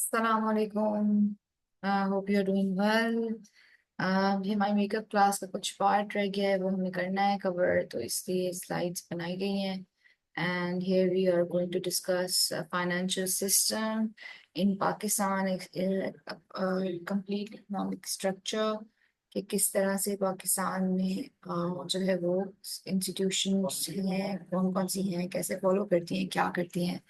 Assalamu alaikum. Hope you're doing well. ये हमारी makeup class का कुछ पार्ट रह गया है, वो हमें करना है कवर, तो इसलिए स्लाइड्स बनाई गई हैं. And here we are going to discuss financial system in Pakistan, complete economic structure, कि किस तरह से पाकिस्तान में जो है वो इंस्टीट्यूशंस हैं, कौन कौन सी हैं, कैसे फॉलो करती हैं, क्या करती हैं.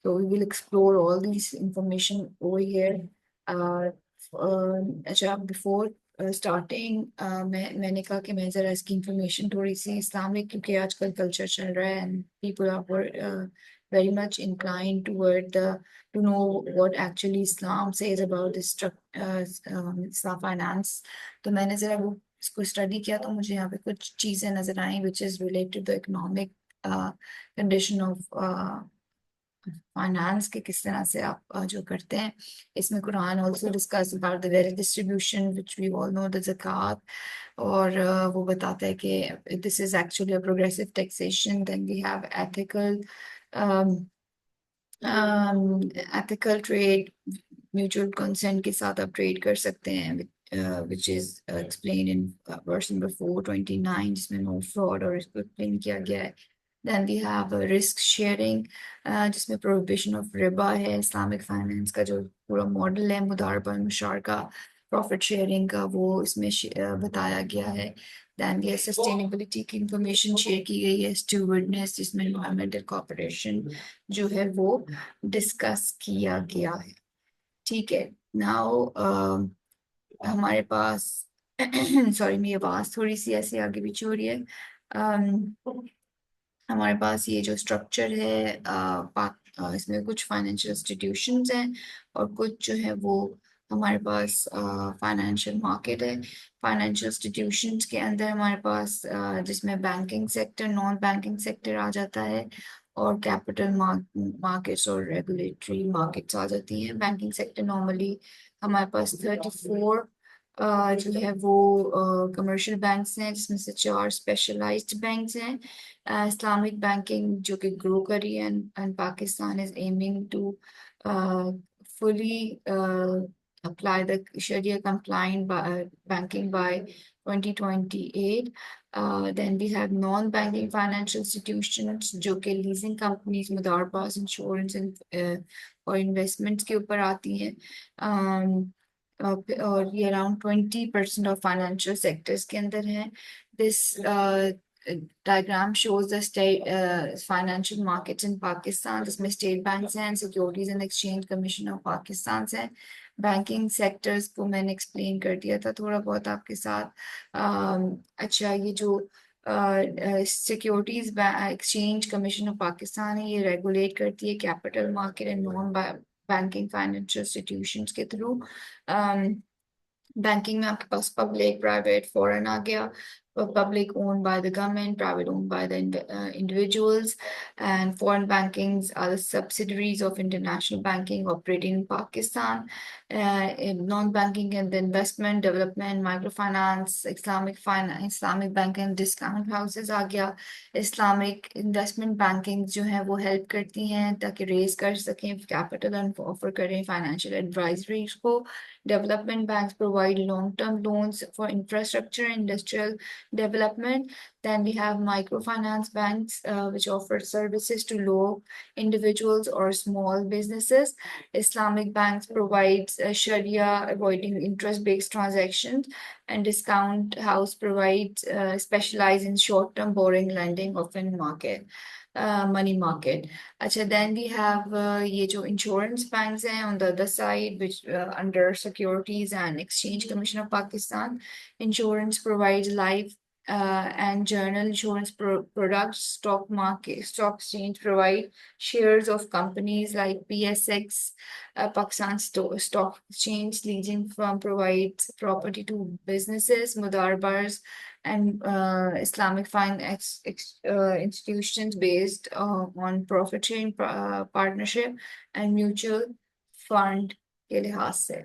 So we will explore all these information over here. Uh, अच्छा, बिफोर स्टार्टिंग मैंने कहा कि मैं ज़रा इसकी इंफॉर्मेशन थोड़ी सी इस्लामिक, क्योंकि आजकल कल्चर चल रहा है and people are very much inclined toward the to know what actually Islam says about this Islam finance. तो मैंने ज़रा वो इसको स्टडी किया, तो मुझे यहाँ पे कुछ चीज़ें नज़र आई which is related to the economic condition of finance के, किस तरह से आप जो करते हैं. इसमें Quran also discuss about the wealth distribution which we all know the zakat, और वो बताता है कि this is actually a progressive taxation. Then we have ethical ethical trade, mutual consent के साथ आप ट्रेड कर सकते हैं, which is explained in verse number 429, जिसमें नो फ्रॉड और इसको एक्सप्लेन किया गया है. Then we have a risk sharing, जिसमें prohibition of रिबा है. इस्लामिक फाइनेंस का जो पूरा मॉडल है मुदारबा मुशारका प्रॉफिट शेयरिंग का, वो इसमें बताया गया है. Then ये सस्टेनेबिलिटी की इंफॉर्मेशन शेयर की गई है. स्टूवर्डनेस, जिसमें एनवायरमेंटल कॉर्पोरेशन जो है वो डिस्कस किया गया है. ठीक है. नाउ हमारे पास सॉरी, मेरी आवाज़ थोड़ी सी ऐसे आगे पीछे हो रही है. हमारे पास ये जो स्ट्रक्चर है, इसमें कुछ फाइनेंशियल इंस्टीट्यूशंस हैं और कुछ जो है वो हमारे पास फाइनेंशियल मार्केट है. फाइनेंशियल इंस्टीट्यूशंस के अंदर हमारे पास जिसमें banking sector, non banking sector आ जाता है, और कैपिटल मार्केट्स और रेगुलेटरी मार्केट्स आ जाती हैं. बैंकिंग सेक्टर नॉर्मली हमारे पास 34 जो है वो कमर्शियल बैंक्स हैं, जिसमें से 4 स्पेशलाइज्ड बैंक्स हैं. इस्लामिक बैंकिंग जो कि ग्रो करी है, and Pakistan is aiming to fully apply the Sharia compliant banking by 2028. Then we have non-banking financial institutions जो कि लीजिंग कंपनीज, मुदारबास, इंश्योरेंस और इन्वेस्टमेंट्स के ऊपर आती हैं. और ये अराउंड 20% ऑफ फाइनेंशियल सेक्टर्स के अंदर हैं. This diagram shows the state financial markets in Pakistan, जिसमें स्टेट बैंक हैं, securities and exchange commission of Pakistan है. बैंकिंग सेक्टर्स को मैंने एक्सप्लेन कर दिया था थोड़ा बहुत आपके साथ. अच्छा, ये जो securities exchange commission of Pakistan है, ये रेगुलेट करती है capital market and non banking financial institutions के थ्रू. बैंकिंग में आपके पास पब्लिक, प्राइवेट, फॉरेन आ गया. Public owned by the government, private owned by the individuals, and foreign bankings are the subsidiaries of international banking operating in Pakistan. In non-banking and the investment, development, microfinance, Islamic finance, Islamic bank and discount houses आ गया. Islamic investment banking जो है वो help करती हैं ताकि raise कर सकें capital and offer करें financial advisories को. Development banks provide long-term loans for infrastructure and industrial development. Then we have microfinance banks, which offer services to low individuals or small businesses. Islamic banks provide Sharia, avoiding interest-based transactions, and discount house provides specialize in short-term borrowing lending, often market. Money market. अच्छा, then we have ये जो insurance banks हैं on the other side, which under Securities and Exchange Commission of Pakistan. Insurance provides life and general insurance products. Stock market, stock exchange provide shares of companies like PSX, Pakistan Stock Exchange. Leasing firm provides property to businesses. Mudarbars and Islamic finance institutions based on profit sharing partnership and mutual fund के लिहाज से.